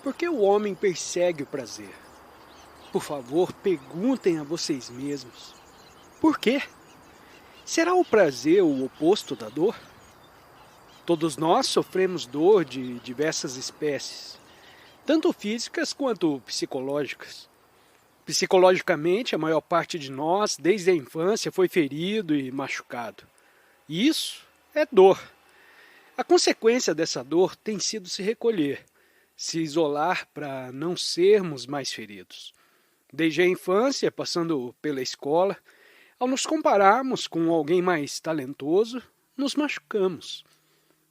Por que o homem persegue o prazer? Por favor, perguntem a vocês mesmos. Por quê? Será o prazer o oposto da dor? Todos nós sofremos dor de diversas espécies, tanto físicas quanto psicológicas. Psicologicamente, a maior parte de nós, desde a infância, foi ferido e machucado. E isso é dor. A consequência dessa dor tem sido se recolher, se isolar para não sermos mais feridos. Desde a infância, passando pela escola, ao nos compararmos com alguém mais talentoso, nos machucamos.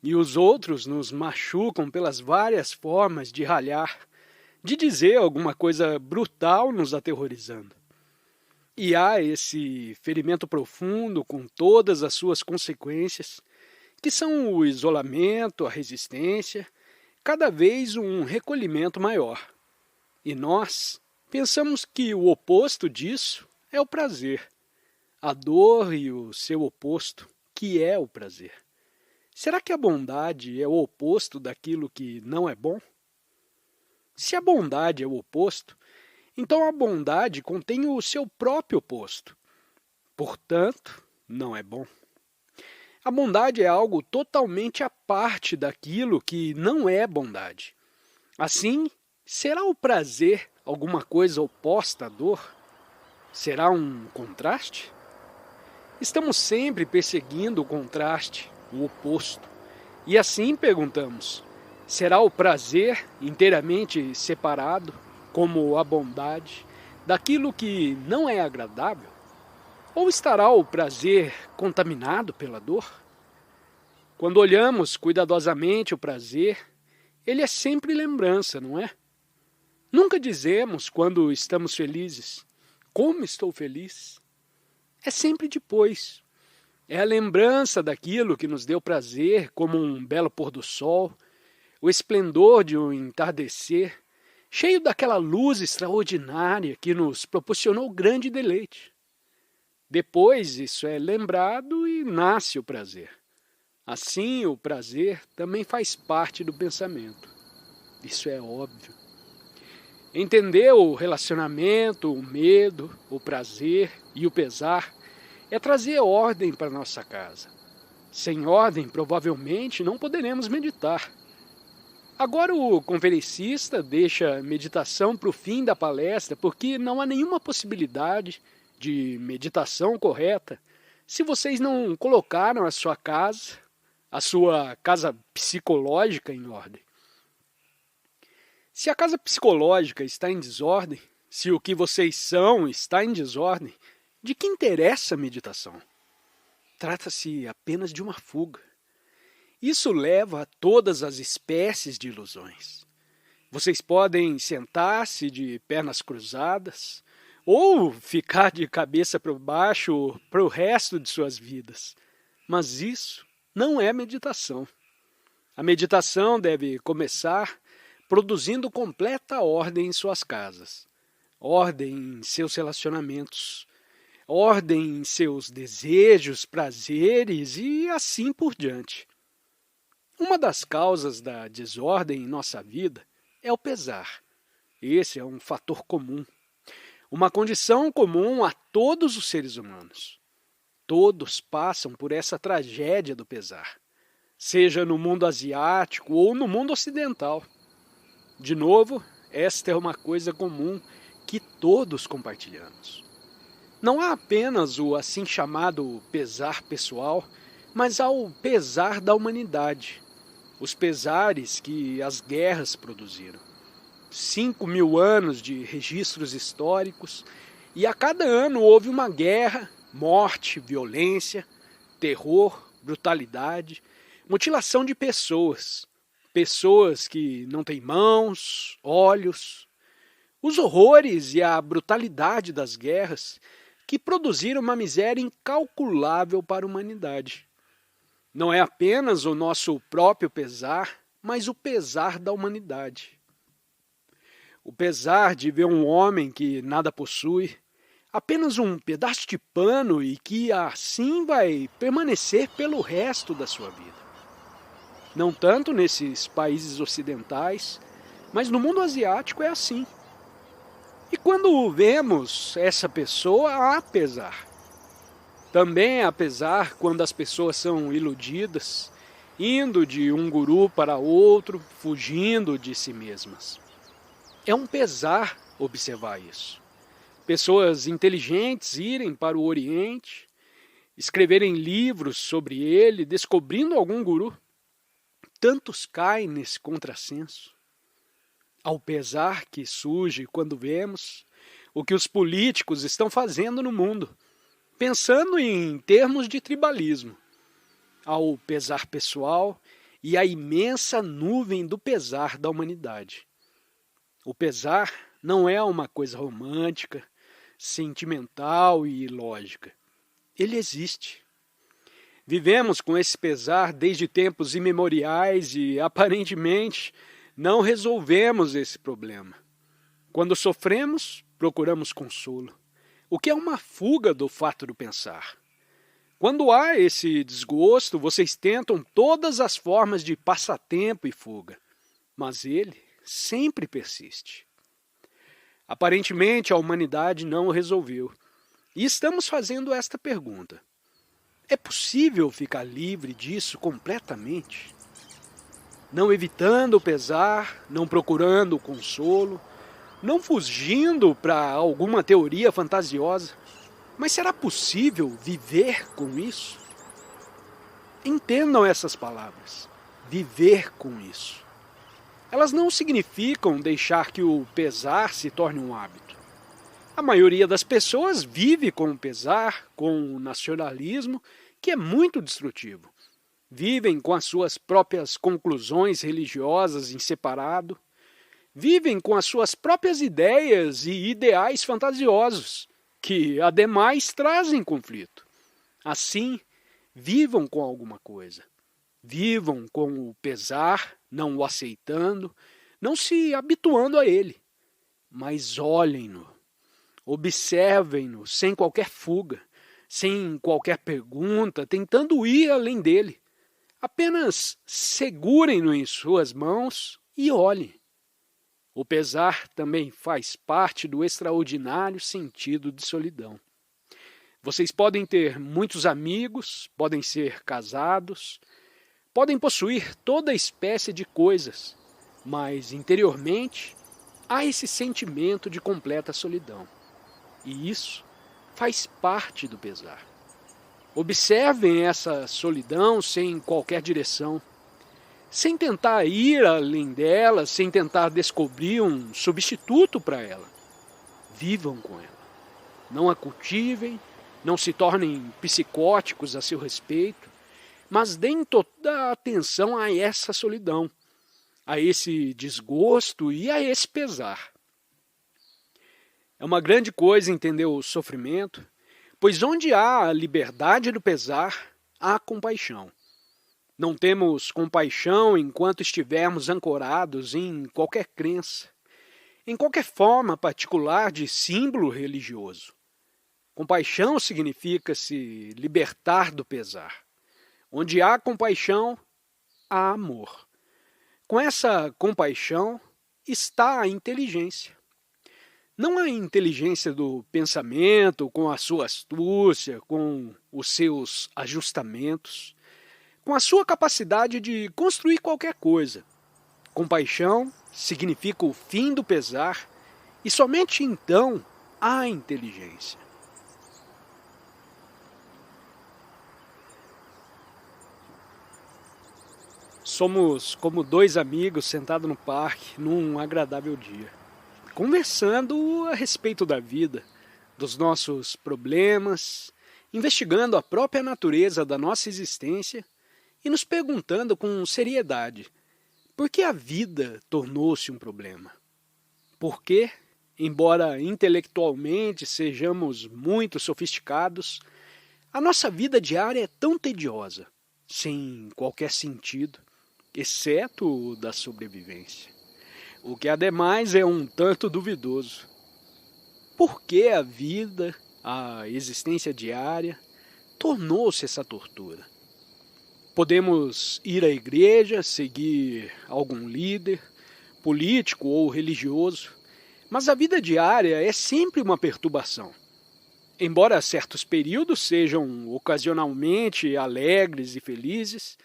E os outros nos machucam pelas várias formas de ralhar, de dizer alguma coisa brutal nos aterrorizando. E há esse ferimento profundo com todas as suas consequências, que são o isolamento, a resistência, cada vez um recolhimento maior. E nós pensamos que o oposto disso é o prazer. A dor e o seu oposto, que é o prazer. Será que a bondade é o oposto daquilo que não é bom? Se a bondade é o oposto, então a bondade contém o seu próprio oposto. Portanto, não é bom. A bondade é algo totalmente à parte daquilo que não é bondade. Assim, será o prazer alguma coisa oposta à dor? Será um contraste? Estamos sempre perseguindo o contraste, o oposto. E assim perguntamos, será o prazer inteiramente separado, como a bondade, daquilo que não é agradável? Ou estará o prazer contaminado pela dor? Quando olhamos cuidadosamente o prazer, ele é sempre lembrança, não é? Nunca dizemos quando estamos felizes, como estou feliz? É sempre depois. É a lembrança daquilo que nos deu prazer, como um belo pôr do sol, o esplendor de um entardecer, cheio daquela luz extraordinária que nos proporcionou grande deleite. Depois isso é lembrado e nasce o prazer. Assim, o prazer também faz parte do pensamento. Isso é óbvio. Entender o relacionamento, o medo, o prazer e o pesar é trazer ordem para nossa casa. Sem ordem, provavelmente, não poderemos meditar. Agora o conferencista deixa a meditação para o fim da palestra porque não há nenhuma possibilidade de meditação correta se vocês não colocaram a sua casa psicológica em ordem. Se a casa psicológica está em desordem, se o que vocês são está em desordem, de que interessa a meditação? Trata-se apenas de uma fuga. Isso leva a todas as espécies de ilusões. Vocês podem sentar-se de pernas cruzadas ou ficar de cabeça para baixo para o resto de suas vidas. Mas isso não é meditação. A meditação deve começar produzindo completa ordem em suas casas, ordem em seus relacionamentos, ordem em seus desejos, prazeres e assim por diante. Uma das causas da desordem em nossa vida é o pesar. Esse é um fator comum, uma condição comum a todos os seres humanos. Todos passam por essa tragédia do pesar, seja no mundo asiático ou no mundo ocidental. De novo, esta é uma coisa comum que todos compartilhamos. Não há apenas o assim chamado pesar pessoal, mas há o pesar da humanidade, os pesares que as guerras produziram. 5.000 anos de registros históricos e a cada ano houve uma guerra, morte, violência, terror, brutalidade, mutilação de pessoas. Pessoas que não têm mãos, olhos, os horrores e a brutalidade das guerras que produziram uma miséria incalculável para a humanidade. Não é apenas o nosso próprio pesar, mas o pesar da humanidade. O pesar de ver um homem que nada possui, apenas um pedaço de pano e que assim vai permanecer pelo resto da sua vida. Não tanto nesses países ocidentais, Mas no mundo asiático é assim. E quando vemos essa pessoa, há pesar. Também há pesar quando as pessoas são iludidas, indo de um guru para outro, fugindo de si mesmas. É um pesar observar isso. Pessoas inteligentes irem para o Oriente, escreverem livros sobre ele, descobrindo algum guru. Tantos caem nesse contrassenso. Ao pesar que surge quando vemos o que os políticos estão fazendo no mundo, pensando em termos de tribalismo, ao pesar pessoal e à imensa nuvem do pesar da humanidade. O pesar não é uma coisa romântica, sentimental e ilógica. Ele existe. Vivemos com esse pesar desde tempos imemoriais e, aparentemente, não resolvemos esse problema. Quando sofremos, procuramos consolo, o que é uma fuga do fato do pensar. Quando há esse desgosto, vocês tentam todas as formas de passatempo e fuga, mas ele sempre persiste. Aparentemente, a humanidade não o resolveu. E estamos fazendo esta pergunta. É possível ficar livre disso completamente? Não evitando o pesar, não procurando o consolo, não fugindo para alguma teoria fantasiosa. Mas será possível viver com isso? Entendam essas palavras. Viver com isso. Elas não significam deixar que o pesar se torne um hábito. A maioria das pessoas vive com o pesar, com o nacionalismo, que é muito destrutivo. Vivem com as suas próprias conclusões religiosas em separado. Vivem com as suas próprias ideias e ideais fantasiosos, que, ademais, trazem conflito. Assim, vivam com alguma coisa. Vivam com o pesar, não o aceitando, não se habituando a ele. Mas olhem-no, observem-no sem qualquer fuga, sem qualquer pergunta, tentando ir além dele. Apenas segurem-no em suas mãos e olhem. O pesar também faz parte do extraordinário sentido de solidão. Vocês podem ter muitos amigos, podem ser casados, podem possuir toda espécie de coisas, mas interiormente há esse sentimento de completa solidão. E isso faz parte do pesar. Observem essa solidão sem qualquer direção, sem tentar ir além dela, sem tentar descobrir um substituto para ela. Vivam com ela. Não a cultivem, não se tornem psicóticos a seu respeito, mas deem toda a atenção a essa solidão, a esse desgosto e a esse pesar. É uma grande coisa entender o sofrimento, pois onde há a liberdade do pesar, há compaixão. Não temos compaixão enquanto estivermos ancorados em qualquer crença, em qualquer forma particular de símbolo religioso. Compaixão significa se libertar do pesar. Onde há compaixão, há amor. Com essa compaixão está a inteligência. Não a inteligência do pensamento, com a sua astúcia, com os seus ajustamentos, com a sua capacidade de construir qualquer coisa. Compaixão significa o fim do pesar e somente então há inteligência. Somos como dois amigos sentados no parque num agradável dia, conversando a respeito da vida, dos nossos problemas, investigando a própria natureza da nossa existência e nos perguntando com seriedade por que a vida tornou-se um problema. Por que, embora intelectualmente sejamos muito sofisticados, a nossa vida diária é tão tediosa, sem qualquer sentido, exceto o da sobrevivência. O que ademais é um tanto duvidoso. Por que a vida, a existência diária, tornou-se essa tortura? Podemos ir à igreja, seguir algum líder, político ou religioso, mas a vida diária é sempre uma perturbação. Embora certos períodos sejam ocasionalmente alegres e felizes,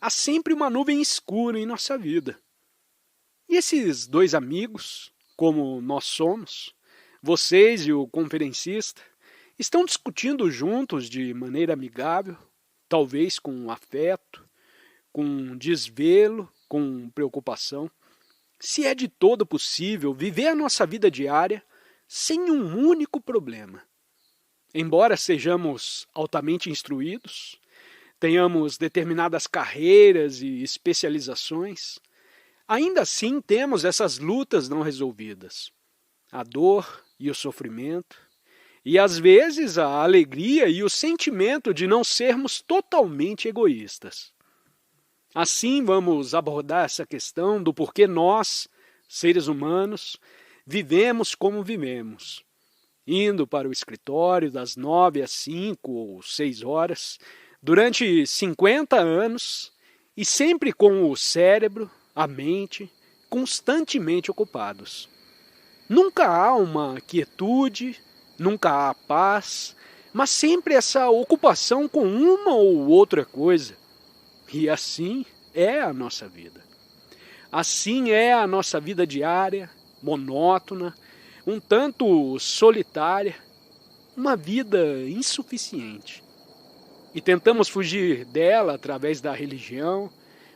há sempre uma nuvem escura em nossa vida. E esses dois amigos, como nós somos, vocês e o conferencista, estão discutindo juntos de maneira amigável, talvez com afeto, com desvelo, com preocupação, se é de todo possível viver a nossa vida diária sem um único problema. Embora sejamos altamente instruídos, tenhamos determinadas carreiras e especializações, ainda assim temos essas lutas não resolvidas, a dor e o sofrimento, e às vezes a alegria e o sentimento de não sermos totalmente egoístas. Assim vamos abordar essa questão do porquê nós, seres humanos, vivemos como vivemos, indo para o escritório das 9 às 5 ou 6 horas, durante 50 anos e sempre com o cérebro, a mente, constantemente ocupados. Nunca há uma quietude, nunca há paz, mas sempre essa ocupação com uma ou outra coisa. E assim é a nossa vida. Assim é a nossa vida diária, monótona, um tanto solitária, uma vida insuficiente. E tentamos fugir dela através da religião,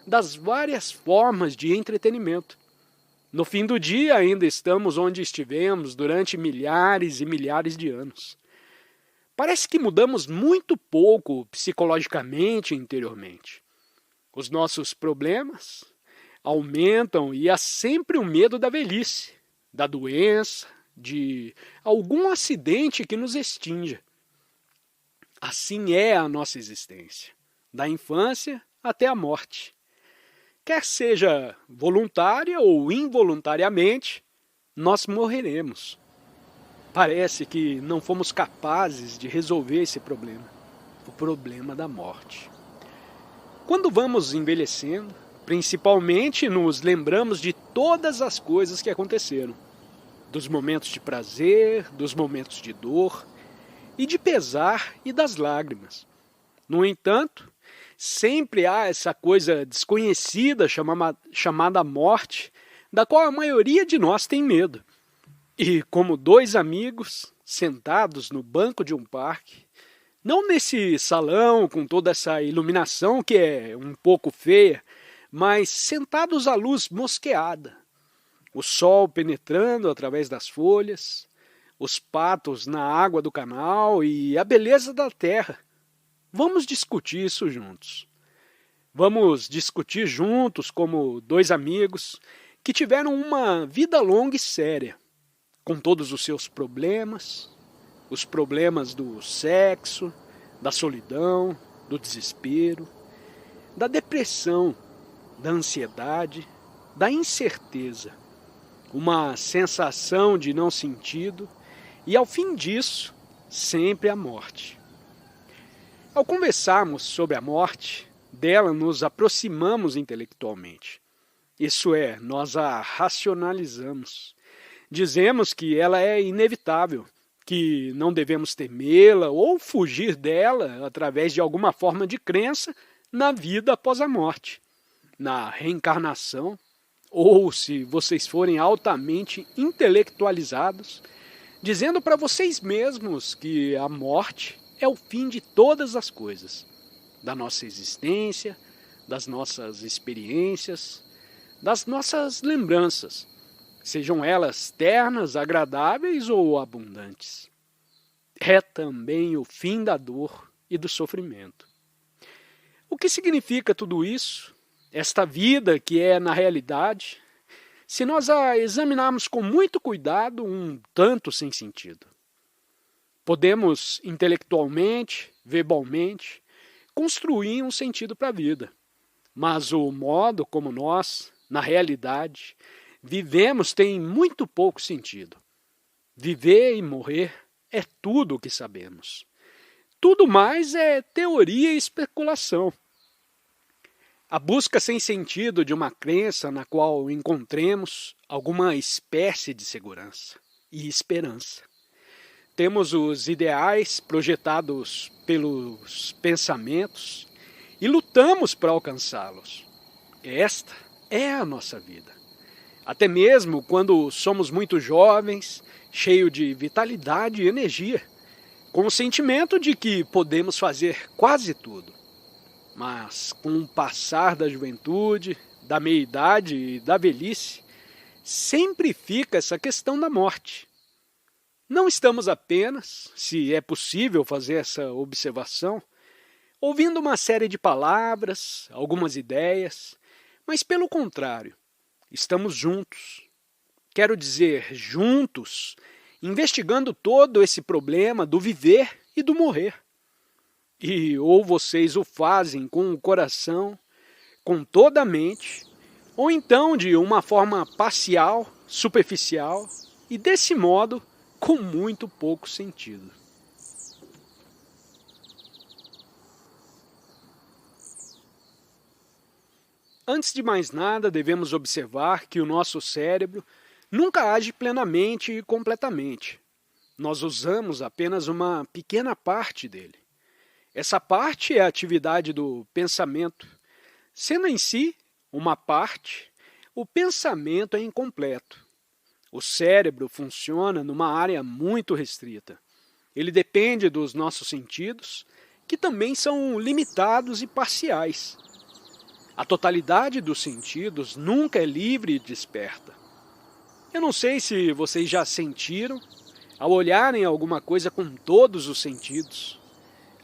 das várias formas de entretenimento. No fim do dia ainda estamos onde estivemos durante milhares e milhares de anos. Parece que mudamos muito pouco psicologicamente e interiormente. Os nossos problemas aumentam e há sempre o medo da velhice, da doença, de algum acidente que nos extinja. Assim é a nossa existência, da infância até a morte. Quer seja voluntária ou involuntariamente, nós morreremos. Parece que não fomos capazes de resolver esse problema, o problema da morte. Quando vamos envelhecendo, principalmente nos lembramos de todas as coisas que aconteceram, dos momentos de prazer, dos momentos de dor, e de pesar e das lágrimas. No entanto, sempre há essa coisa desconhecida chamada morte, da qual a maioria de nós tem medo. E como dois amigos, sentados no banco de um parque, não nesse salão com toda essa iluminação que é um pouco feia, mas sentados à luz mosqueada, o sol penetrando através das folhas, os patos na água do canal e a beleza da terra. Vamos discutir isso juntos. Vamos discutir juntos como dois amigos que tiveram uma vida longa e séria, com todos os seus problemas, os problemas do sexo, da solidão, do desespero, da depressão, da ansiedade, da incerteza, uma sensação de não sentido e, ao fim disso, sempre a morte. Ao conversarmos sobre a morte, dela nos aproximamos intelectualmente. Isso é, nós a racionalizamos. Dizemos que ela é inevitável, que não devemos temê-la ou fugir dela através de alguma forma de crença na vida após a morte, na reencarnação, ou, se vocês forem altamente intelectualizados, dizendo para vocês mesmos que a morte é o fim de todas as coisas, da nossa existência, das nossas experiências, das nossas lembranças, sejam elas ternas, agradáveis ou abundantes. É também o fim da dor e do sofrimento. O que significa tudo isso? Esta vida que é, na realidade, se nós a examinarmos com muito cuidado, um tanto sem sentido. Podemos, intelectualmente, verbalmente, construir um sentido para a vida, mas o modo como nós, na realidade, vivemos tem muito pouco sentido. Viver e morrer é tudo o que sabemos. Tudo mais é teoria e especulação. A busca sem sentido de uma crença na qual encontremos alguma espécie de segurança e esperança. Temos os ideais projetados pelos pensamentos e lutamos para alcançá-los. Esta é a nossa vida. Até mesmo quando somos muito jovens, cheios de vitalidade e energia, com o sentimento de que podemos fazer quase tudo. Mas com o passar da juventude, da meia-idade e da velhice, sempre fica essa questão da morte. Não estamos apenas, se é possível fazer essa observação, ouvindo uma série de palavras, algumas ideias, mas pelo contrário, estamos juntos. Quero dizer, juntos, investigando todo esse problema do viver e do morrer. E ou vocês o fazem com o coração, com toda a mente, ou então de uma forma parcial, superficial e desse modo com muito pouco sentido. Antes de mais nada, devemos observar que o nosso cérebro nunca age plenamente e completamente. Nós usamos apenas uma pequena parte dele. Essa parte é a atividade do pensamento. Sendo em si uma parte, o pensamento é incompleto. O cérebro funciona numa área muito restrita. Ele depende dos nossos sentidos, que também são limitados e parciais. A totalidade dos sentidos nunca é livre e desperta. Eu não sei se vocês já sentiram, ao olharem alguma coisa com todos os sentidos,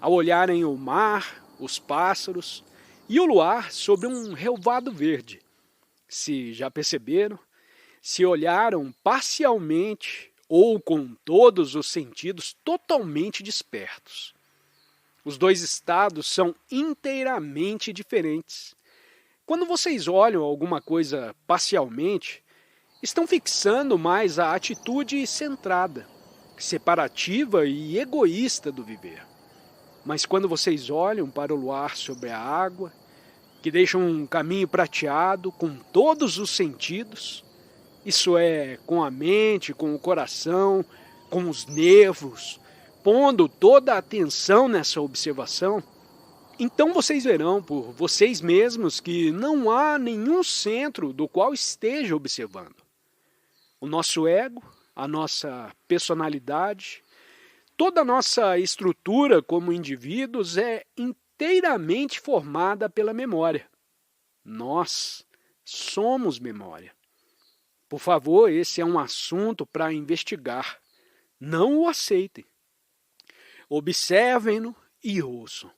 ao olharem o mar, os pássaros e o luar sobre um relvado verde. Se já perceberam, se olharam parcialmente ou com todos os sentidos totalmente despertos. Os dois estados são inteiramente diferentes. Quando vocês olham alguma coisa parcialmente, estão fixando mais a atitude centrada, separativa e egoísta do viver. Mas quando vocês olham para o luar sobre a água, que deixa um caminho prateado com todos os sentidos, isso é, com a mente, com o coração, com os nervos, pondo toda a atenção nessa observação, então vocês verão por vocês mesmos que não há nenhum centro do qual esteja observando. O nosso ego, a nossa personalidade, toda a nossa estrutura como indivíduos é inteiramente formada pela memória. Nós somos memória. Por favor, esse é um assunto para investigar. Não o aceitem. Observem-no e ouçam.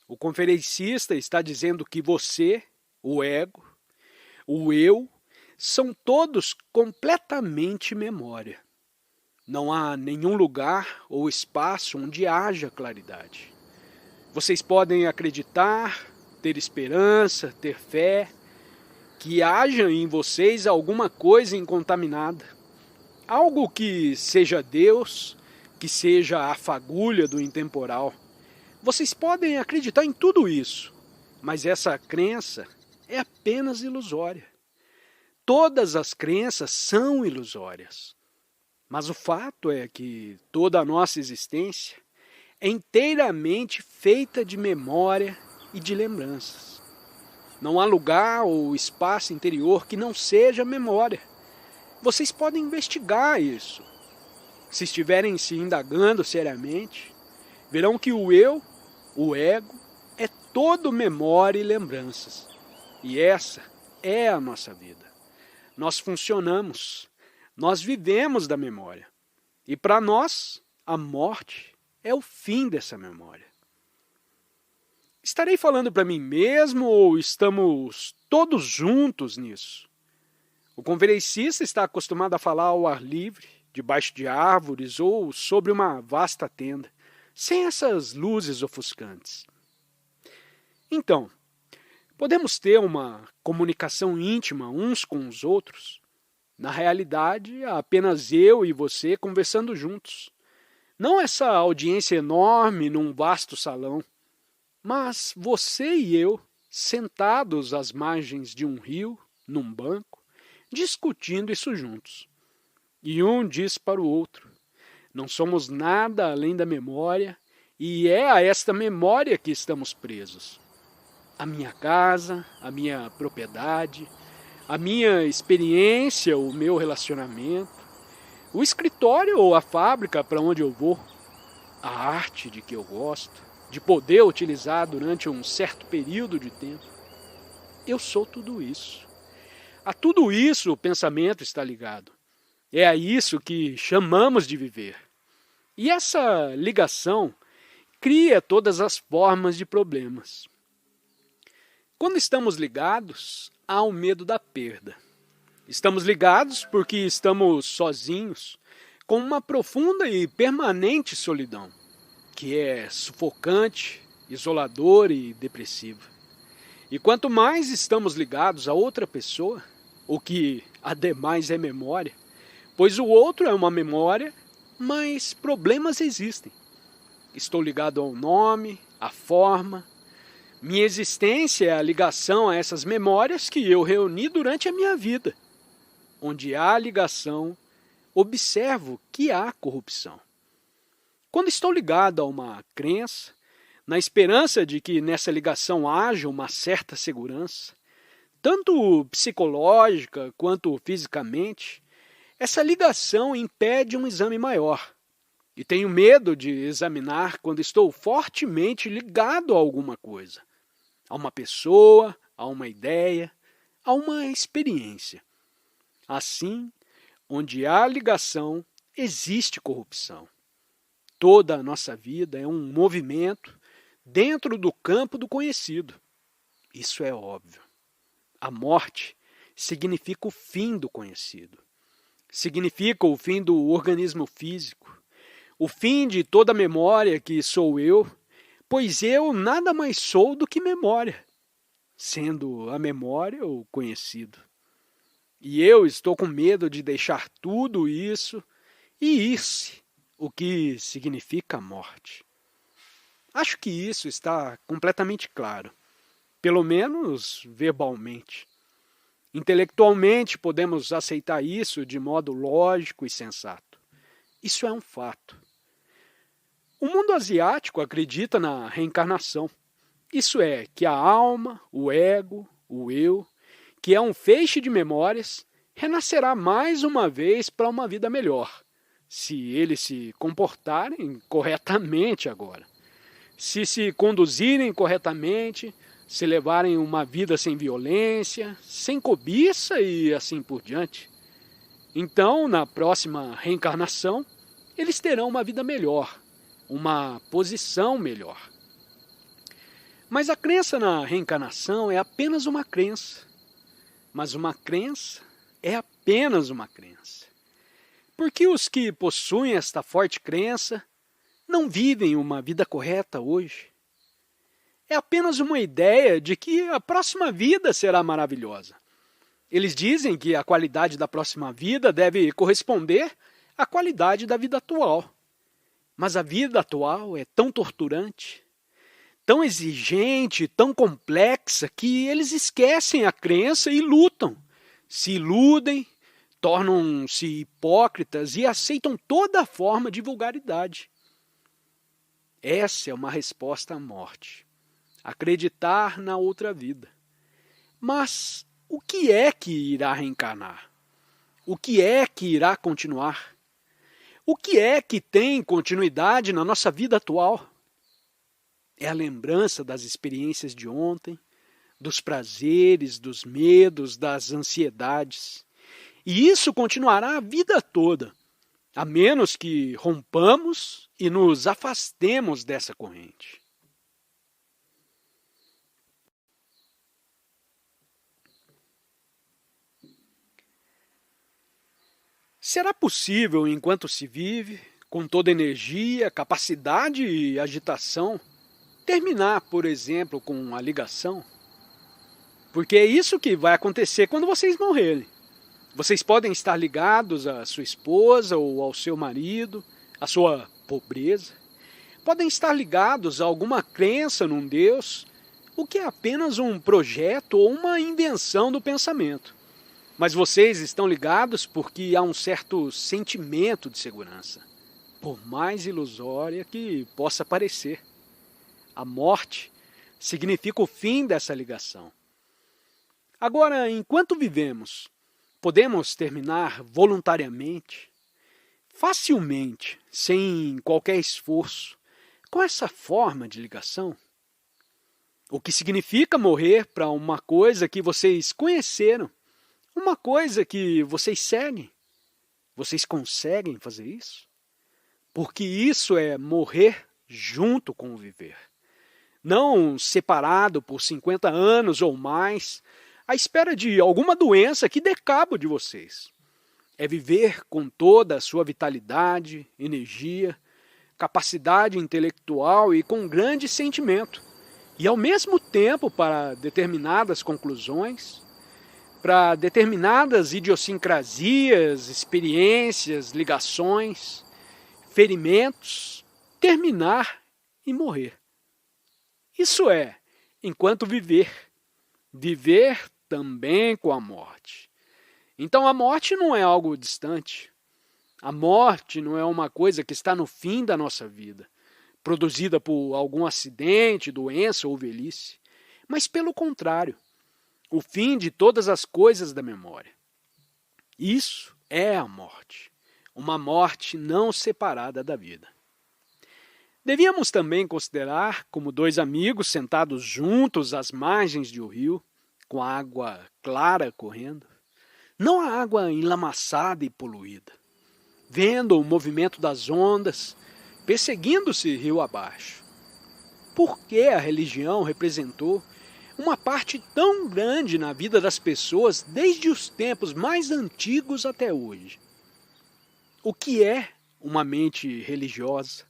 O conferencista está dizendo que você, o ego, o eu, são todos completamente memória. Não há nenhum lugar ou espaço onde haja claridade. Vocês podem acreditar, ter esperança, ter fé, que haja em vocês alguma coisa incontaminada. Algo que seja Deus, que seja a fagulha do intemporal. Vocês podem acreditar em tudo isso, mas essa crença é apenas ilusória. Todas as crenças são ilusórias. Mas o fato é que toda a nossa existência é inteiramente feita de memória e de lembranças. Não há lugar ou espaço interior que não seja memória. Vocês podem investigar isso. Se estiverem se indagando seriamente, verão que o eu, o ego, é todo memória e lembranças. E essa é a nossa vida. Nós funcionamos, nós vivemos da memória. E para nós, a morte é o fim dessa memória. Estarei falando para mim mesmo ou estamos todos juntos nisso? O conferencista está acostumado a falar ao ar livre, debaixo de árvores ou sobre uma vasta tenda, sem essas luzes ofuscantes. Então, podemos ter uma comunicação íntima uns com os outros? Na realidade, há apenas eu e você conversando juntos. Não essa audiência enorme num vasto salão, mas você e eu sentados às margens de um rio, num banco, discutindo isso juntos. E um diz para o outro: não somos nada além da memória, e é a esta memória que estamos presos. A minha casa, a minha propriedade, a minha experiência, o meu relacionamento, o escritório ou a fábrica para onde eu vou, a arte de que eu gosto, de poder utilizar durante um certo período de tempo. Eu sou tudo isso. A tudo isso o pensamento está ligado. É a isso que chamamos de viver. E essa ligação cria todas as formas de problemas. Quando estamos ligados, há o medo da perda. Estamos ligados porque estamos sozinhos, com uma profunda e permanente solidão, que é sufocante, isoladora e depressiva. E quanto mais estamos ligados a outra pessoa, o que ademais é memória, pois o outro é uma memória, mas problemas existem. Estou ligado ao nome, à forma. Minha existência é a ligação a essas memórias que eu reuni durante a minha vida. Onde há ligação, observo que há corrupção. Quando estou ligado a uma crença, na esperança de que nessa ligação haja uma certa segurança, tanto psicológica quanto fisicamente, essa ligação impede um exame maior. E tenho medo de examinar quando estou fortemente ligado a alguma coisa, a uma pessoa, a uma ideia, a uma experiência. Assim, onde há ligação, existe corrupção. Toda a nossa vida é um movimento dentro do campo do conhecido. Isso é óbvio. A morte significa o fim do conhecido. Significa o fim do organismo físico. O fim de toda memória que sou eu, pois eu nada mais sou do que memória, sendo a memória o conhecido. E eu estou com medo de deixar tudo isso e ir-se, o que significa a morte. Acho que isso está completamente claro, pelo menos verbalmente. Intelectualmente podemos aceitar isso de modo lógico e sensato. Isso é um fato. O mundo asiático acredita na reencarnação. Isso é, que a alma, o ego, o eu, que é um feixe de memórias, renascerá mais uma vez para uma vida melhor, se eles se comportarem corretamente agora. Se conduzirem corretamente, se levarem uma vida sem violência, sem cobiça e assim por diante. Então, na próxima reencarnação, eles terão uma vida melhor, uma posição melhor. Mas a crença na reencarnação é apenas uma crença. Mas uma crença é apenas uma crença. Porque os que possuem esta forte crença não vivem uma vida correta hoje. É apenas uma ideia de que a próxima vida será maravilhosa. Eles dizem que a qualidade da próxima vida deve corresponder à qualidade da vida atual. Mas a vida atual é tão torturante, tão exigente, tão complexa, que eles esquecem a crença e lutam, se iludem, tornam-se hipócritas e aceitam toda forma de vulgaridade. Essa é uma resposta à morte. Acreditar na outra vida. Mas o que é que irá reencarnar? O que é que irá continuar? O que é que tem continuidade na nossa vida atual? É a lembrança das experiências de ontem, dos prazeres, dos medos, das ansiedades. E isso continuará a vida toda, a menos que rompamos e nos afastemos dessa corrente. Será possível, enquanto se vive, com toda energia, capacidade e agitação, terminar, por exemplo, com a ligação? Porque é isso que vai acontecer quando vocês morrerem. Vocês podem estar ligados à sua esposa ou ao seu marido, à sua pobreza. Podem estar ligados a alguma crença num Deus o que é apenas um projeto ou uma invenção do pensamento. Mas vocês estão ligados porque há um certo sentimento de segurança, por mais ilusória que possa parecer. A morte significa o fim dessa ligação. Agora, enquanto vivemos, podemos terminar voluntariamente, facilmente, sem qualquer esforço, com essa forma de ligação? O que significa morrer para uma coisa que vocês conheceram, uma coisa que vocês seguem? Vocês conseguem fazer isso? Porque isso é morrer junto com o viver. Não separado por 50 anos ou mais, à espera de alguma doença que dê cabo de vocês. É viver com toda a sua vitalidade, energia, capacidade intelectual e com grande sentimento. E ao mesmo tempo para determinadas conclusões, para determinadas idiosincrasias, experiências, ligações, ferimentos, terminar e morrer. Isso é, enquanto viver. Viver também com a morte. Então a morte não é algo distante. A morte não é uma coisa que está no fim da nossa vida, produzida por algum acidente, doença ou velhice, mas pelo contrário, o fim de todas as coisas da memória. Isso é a morte, uma morte não separada da vida. Devíamos também considerar como dois amigos sentados juntos às margens de um rio, com a água clara correndo, não a água enlamaçada e poluída, vendo o movimento das ondas, perseguindo-se rio abaixo. Por que a religião representou uma parte tão grande na vida das pessoas desde os tempos mais antigos até hoje? O que é uma mente religiosa?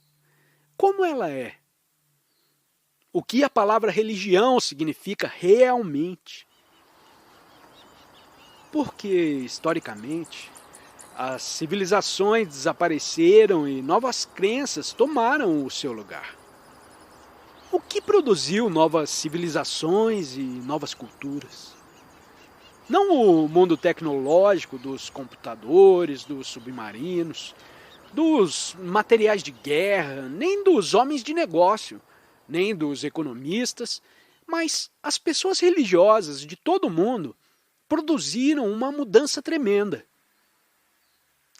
Como ela é? O que a palavra religião significa realmente? Porque, historicamente, as civilizações desapareceram e novas crenças tomaram o seu lugar. O que produziu novas civilizações e novas culturas? Não o mundo tecnológico dos computadores, dos submarinos, dos materiais de guerra, nem dos homens de negócio, nem dos economistas, mas as pessoas religiosas de todo o mundo produziram uma mudança tremenda.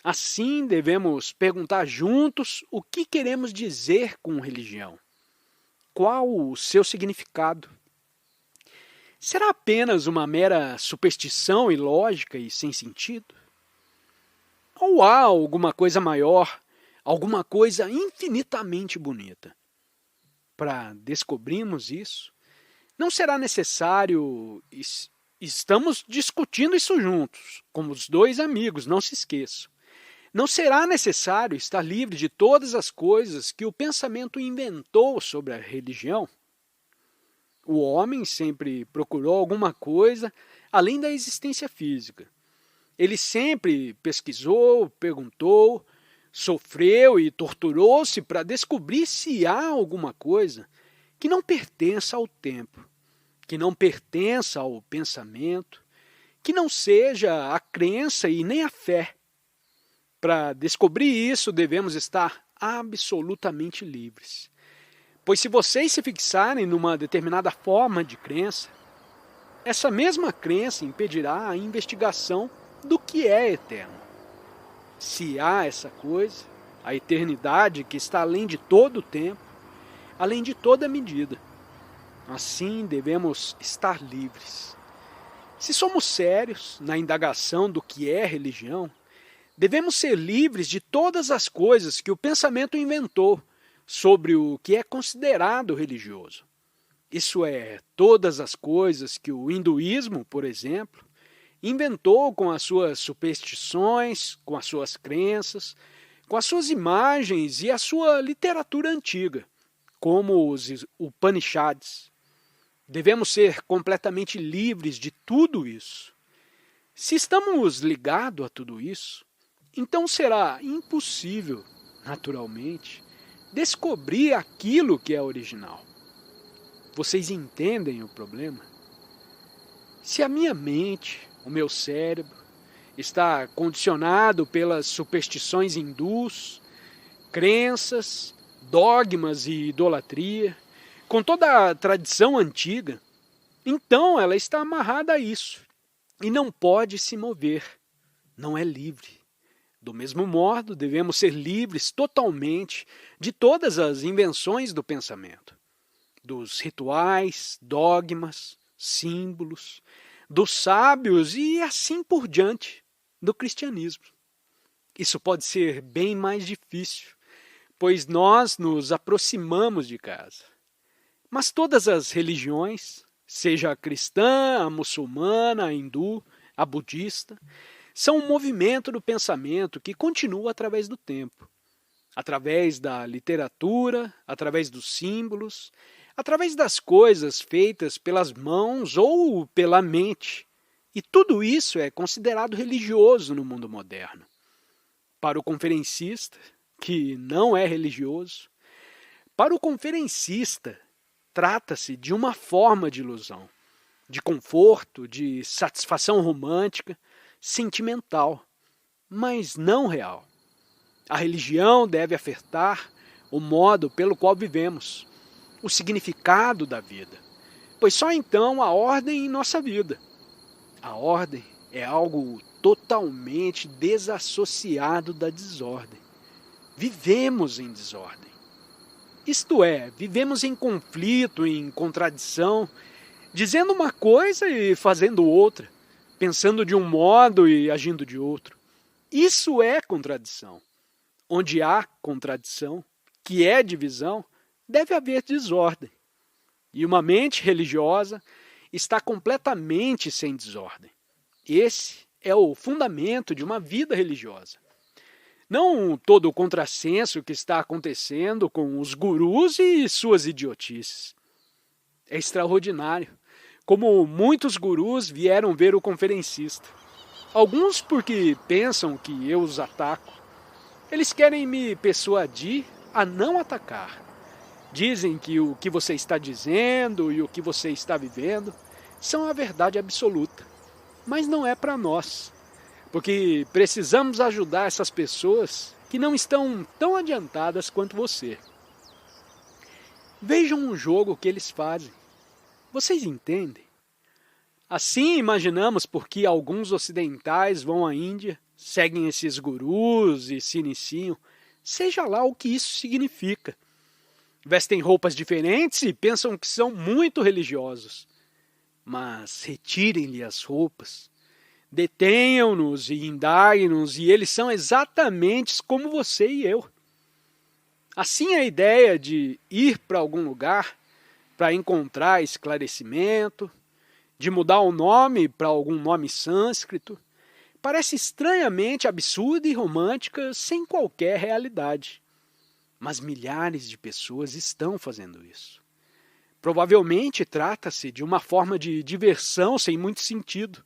Assim, devemos perguntar juntos o que queremos dizer com religião. Qual o seu significado? Será apenas uma mera superstição ilógica e sem sentido? Ou há alguma coisa maior, alguma coisa infinitamente bonita? Para descobrirmos isso, não será necessário. Estamos discutindo isso juntos, como os dois amigos, não se esqueçam. Não será necessário estar livre de todas as coisas que o pensamento inventou sobre a religião? O homem sempre procurou alguma coisa além da existência física. Ele sempre pesquisou, perguntou, sofreu e torturou-se para descobrir se há alguma coisa que não pertença ao tempo, que não pertença ao pensamento, que não seja a crença e nem a fé. Para descobrir isso, devemos estar absolutamente livres. Pois se vocês se fixarem numa determinada forma de crença, essa mesma crença impedirá a investigação do que é eterno. Se há essa coisa, a eternidade que está além de todo o tempo, além de toda medida, assim devemos estar livres. Se somos sérios na indagação do que é religião, devemos ser livres de todas as coisas que o pensamento inventou sobre o que é considerado religioso. Isso é, todas as coisas que o hinduísmo, por exemplo, inventou com as suas superstições, com as suas crenças, com as suas imagens e a sua literatura antiga, como os Upanishads. Devemos ser completamente livres de tudo isso. Se estamos ligados a tudo isso, então será impossível, naturalmente, descobrir aquilo que é original. Vocês entendem o problema? Se a minha mente, o meu cérebro, está condicionado pelas superstições hindus, crenças, dogmas e idolatria, com toda a tradição antiga, então ela está amarrada a isso e não pode se mover, não é livre. Do mesmo modo, devemos ser livres totalmente de todas as invenções do pensamento, dos rituais, dogmas, símbolos, dos sábios e assim por diante, do cristianismo. Isso pode ser bem mais difícil, pois nós nos aproximamos de casa. Mas todas as religiões, seja a cristã, a muçulmana, a hindu, a budista, são um movimento do pensamento que continua através do tempo, através da literatura, através dos símbolos, através das coisas feitas pelas mãos ou pela mente. E tudo isso é considerado religioso no mundo moderno. Para o conferencista, que não é religioso, para o conferencista, trata-se de uma forma de ilusão, de conforto, de satisfação romântica, sentimental, mas não real. A religião deve afetar o modo pelo qual vivemos, o significado da vida, pois só então há ordem em nossa vida. A ordem é algo totalmente desassociado da desordem. Vivemos em desordem. Isto é, vivemos em conflito, em contradição, dizendo uma coisa e fazendo outra, pensando de um modo e agindo de outro. Isso é contradição. Onde há contradição, que é divisão, deve haver desordem. E uma mente religiosa está completamente sem desordem. Esse é o fundamento de uma vida religiosa. Não todo o contrassenso que está acontecendo com os gurus e suas idiotices. É extraordinário como muitos gurus vieram ver o conferencista. Alguns porque pensam que eu os ataco. Eles querem me persuadir a não atacar. Dizem que o que você está dizendo e o que você está vivendo são a verdade absoluta. Mas não é para nós. Porque precisamos ajudar essas pessoas que não estão tão adiantadas quanto você. Vejam um jogo que eles fazem. Vocês entendem? Assim imaginamos porque alguns ocidentais vão à Índia, seguem esses gurus e se iniciam, seja lá o que isso significa. Vestem roupas diferentes e pensam que são muito religiosos. Mas retirem-lhe as roupas, detenham-nos e indaguem-nos, e eles são exatamente como você e eu. Assim a ideia de ir para algum lugar para encontrar esclarecimento, de mudar o nome para algum nome sânscrito, parece estranhamente absurda e romântica sem qualquer realidade. Mas milhares de pessoas estão fazendo isso. Provavelmente trata-se de uma forma de diversão sem muito sentido.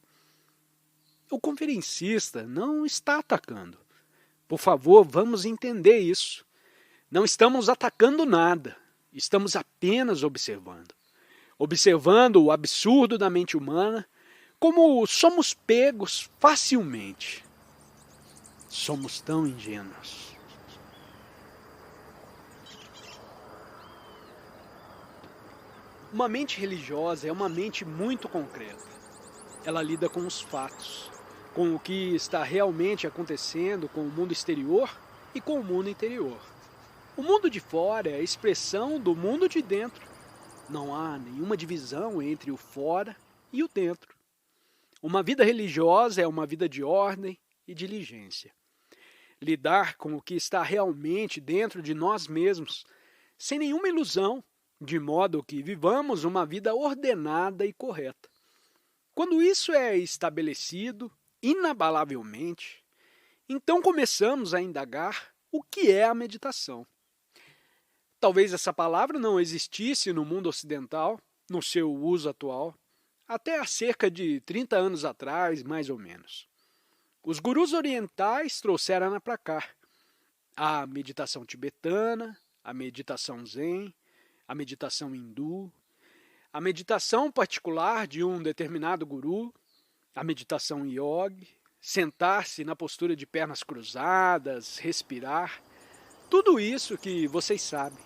O conferencista não está atacando. Por favor, vamos entender isso. Não estamos atacando nada. Estamos apenas observando. Observando o absurdo da mente humana, como somos pegos facilmente. Somos tão ingênuos. Uma mente religiosa é uma mente muito concreta. Ela lida com os fatos, com o que está realmente acontecendo com o mundo exterior e com o mundo interior. O mundo de fora é a expressão do mundo de dentro. Não há nenhuma divisão entre o fora e o dentro. Uma vida religiosa é uma vida de ordem e diligência. Lidar com o que está realmente dentro de nós mesmos, sem nenhuma ilusão, de modo que vivamos uma vida ordenada e correta. Quando isso é estabelecido inabalavelmente, então começamos a indagar o que é a meditação. Talvez essa palavra não existisse no mundo ocidental, no seu uso atual, até há cerca de 30 anos atrás, mais ou menos. Os gurus orientais trouxeram-na para cá. A meditação tibetana, a meditação zen, a meditação hindu, A meditação particular de um determinado guru, a meditação yogi, sentar-se na postura de pernas cruzadas, respirar, tudo isso que vocês sabem,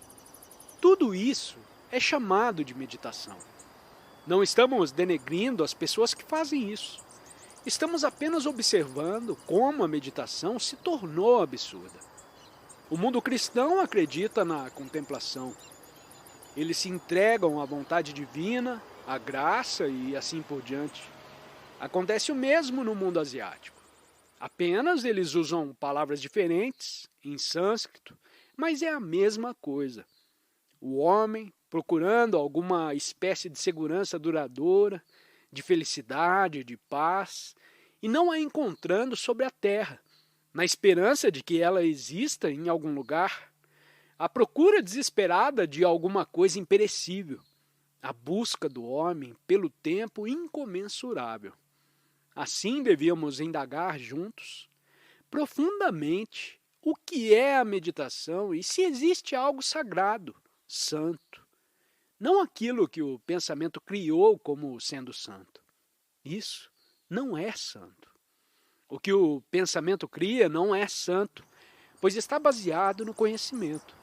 tudo isso é chamado de meditação. Não estamos denegrindo as pessoas que fazem isso. Estamos apenas observando como a meditação se tornou absurda. O mundo cristão acredita na contemplação. Eles se entregam à vontade divina, à graça e assim por diante. Acontece o mesmo no mundo asiático. Apenas eles usam palavras diferentes, em sânscrito, mas é a mesma coisa. O homem procurando alguma espécie de segurança duradoura, de felicidade, de paz, e não a encontrando sobre a terra, na esperança de que ela exista em algum lugar, a procura desesperada de alguma coisa imperecível, a busca do homem pelo tempo incomensurável. Assim devíamos indagar juntos, profundamente, o que é a meditação e se existe algo sagrado, santo. Não aquilo que o pensamento criou como sendo santo. Isso não é santo. O que o pensamento cria não é santo, pois está baseado no conhecimento.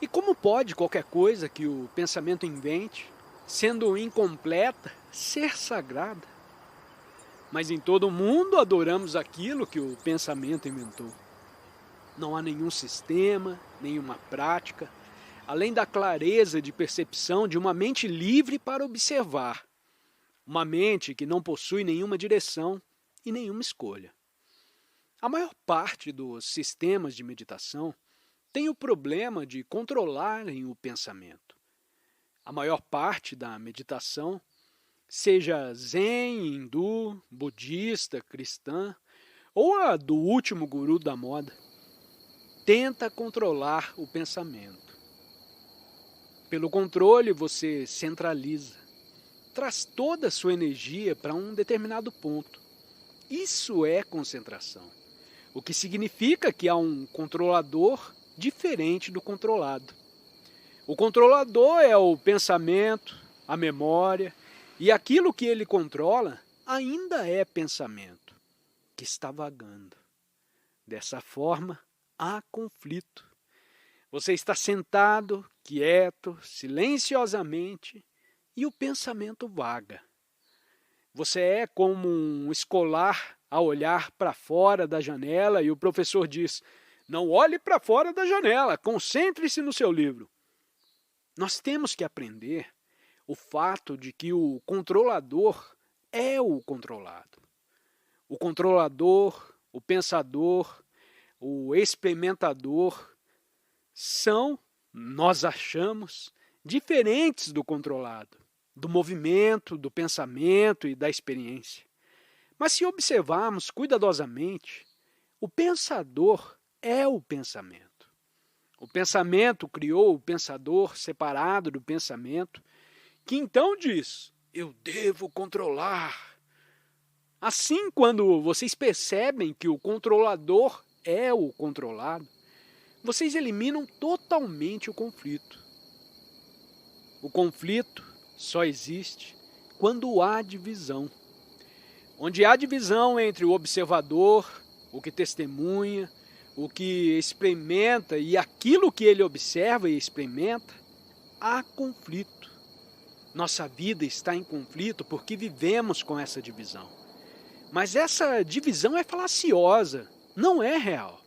E como pode qualquer coisa que o pensamento invente, sendo incompleta, ser sagrada? Mas em todo o mundo adoramos aquilo que o pensamento inventou. Não há nenhum sistema, nenhuma prática, além da clareza de percepção de uma mente livre para observar. Uma mente que não possui nenhuma direção e nenhuma escolha. A maior parte dos sistemas de meditação tem o problema de controlarem o pensamento. A maior parte da meditação, seja zen, hindu, budista, cristã, ou a do último guru da moda, tenta controlar o pensamento. Pelo controle, você centraliza, traz toda a sua energia para um determinado ponto. Isso é concentração, o que significa que há um controlador diferente do controlado. O controlador é o pensamento, a memória, e aquilo que ele controla ainda é pensamento, que está vagando. Dessa forma, há conflito. Você está sentado, quieto, silenciosamente, e o pensamento vaga. Você é como um escolar a olhar para fora da janela e o professor diz: não olhe para fora da janela, concentre-se no seu livro. Nós temos que aprender o fato de que o controlador é o controlado. O controlador, o pensador, o experimentador são, nós achamos, diferentes do controlado, do movimento, do pensamento e da experiência. Mas se observarmos cuidadosamente, o pensador é o pensamento. O pensamento criou o pensador separado do pensamento, que então diz: eu devo controlar. Assim, quando vocês percebem que o controlador é o controlado, vocês eliminam totalmente o conflito. O conflito só existe quando há divisão. Onde há divisão entre o observador, o que testemunha, o que experimenta e aquilo que ele observa e experimenta, há conflito. Nossa vida está em conflito porque vivemos com essa divisão. Mas essa divisão é falaciosa, não é real.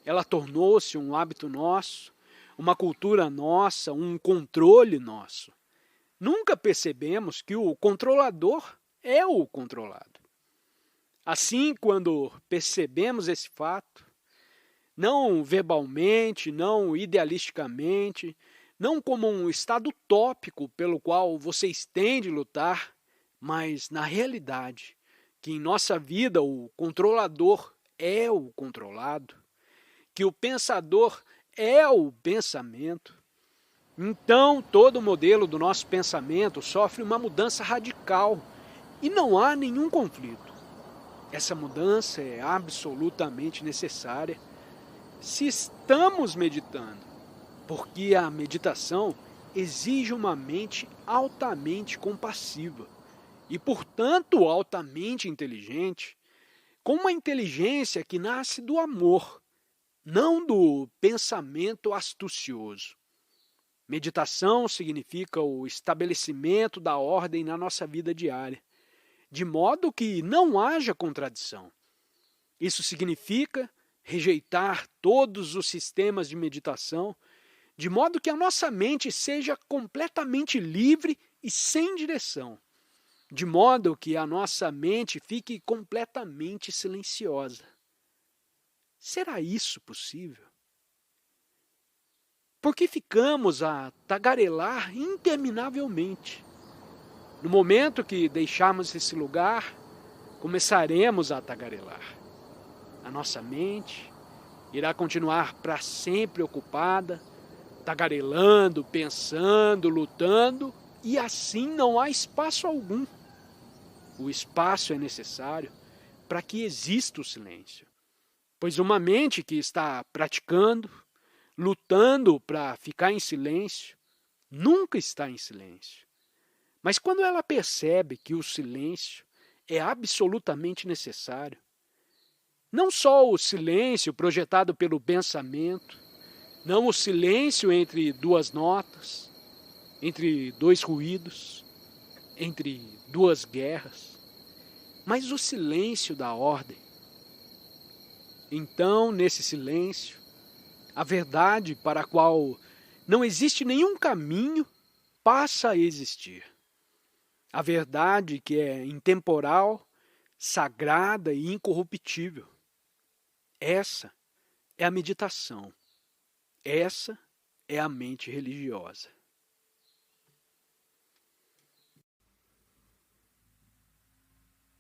Ela tornou-se um hábito nosso, uma cultura nossa, um controle nosso. Nunca percebemos que o controlador é o controlado. Assim, quando percebemos esse fato, não verbalmente, não idealisticamente, não como um estado utópico pelo qual vocês têm de lutar, mas na realidade, que em nossa vida o controlador é o controlado, que o pensador é o pensamento, então todo o modelo do nosso pensamento sofre uma mudança radical e não há nenhum conflito. Essa mudança é absolutamente necessária se estamos meditando, porque a meditação exige uma mente altamente compassiva e, portanto, altamente inteligente, com uma inteligência que nasce do amor, não do pensamento astucioso. Meditação significa o estabelecimento da ordem na nossa vida diária, de modo que não haja contradição. Isso significa rejeitar todos os sistemas de meditação, de modo que a nossa mente seja completamente livre e sem direção, de modo que a nossa mente fique completamente silenciosa. Será isso possível? Porque ficamos a tagarelar interminavelmente. No momento que deixarmos esse lugar, começaremos a tagarelar. A nossa mente irá continuar para sempre ocupada, tagarelando, pensando, lutando, e assim não há espaço algum. O espaço é necessário para que exista o silêncio, pois uma mente que está praticando, lutando para ficar em silêncio, nunca está em silêncio. Mas quando ela percebe que o silêncio é absolutamente necessário, não só o silêncio projetado pelo pensamento, não o silêncio entre duas notas, entre dois ruídos, entre duas guerras, mas o silêncio da ordem. Então, nesse silêncio, a verdade para a qual não existe nenhum caminho passa a existir. A verdade que é intemporal, sagrada e incorruptível. Essa é a meditação. Essa é a mente religiosa.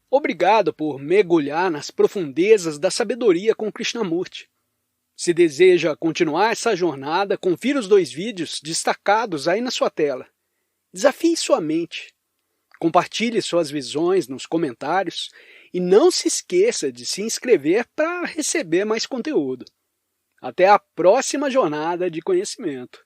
Obrigado por mergulhar nas profundezas da sabedoria com Krishnamurti. Se deseja continuar essa jornada, confira os 2 vídeos destacados aí na sua tela. Desafie sua mente. Compartilhe suas visões nos comentários e não se esqueça de se inscrever para receber mais conteúdo. Até a próxima jornada de conhecimento.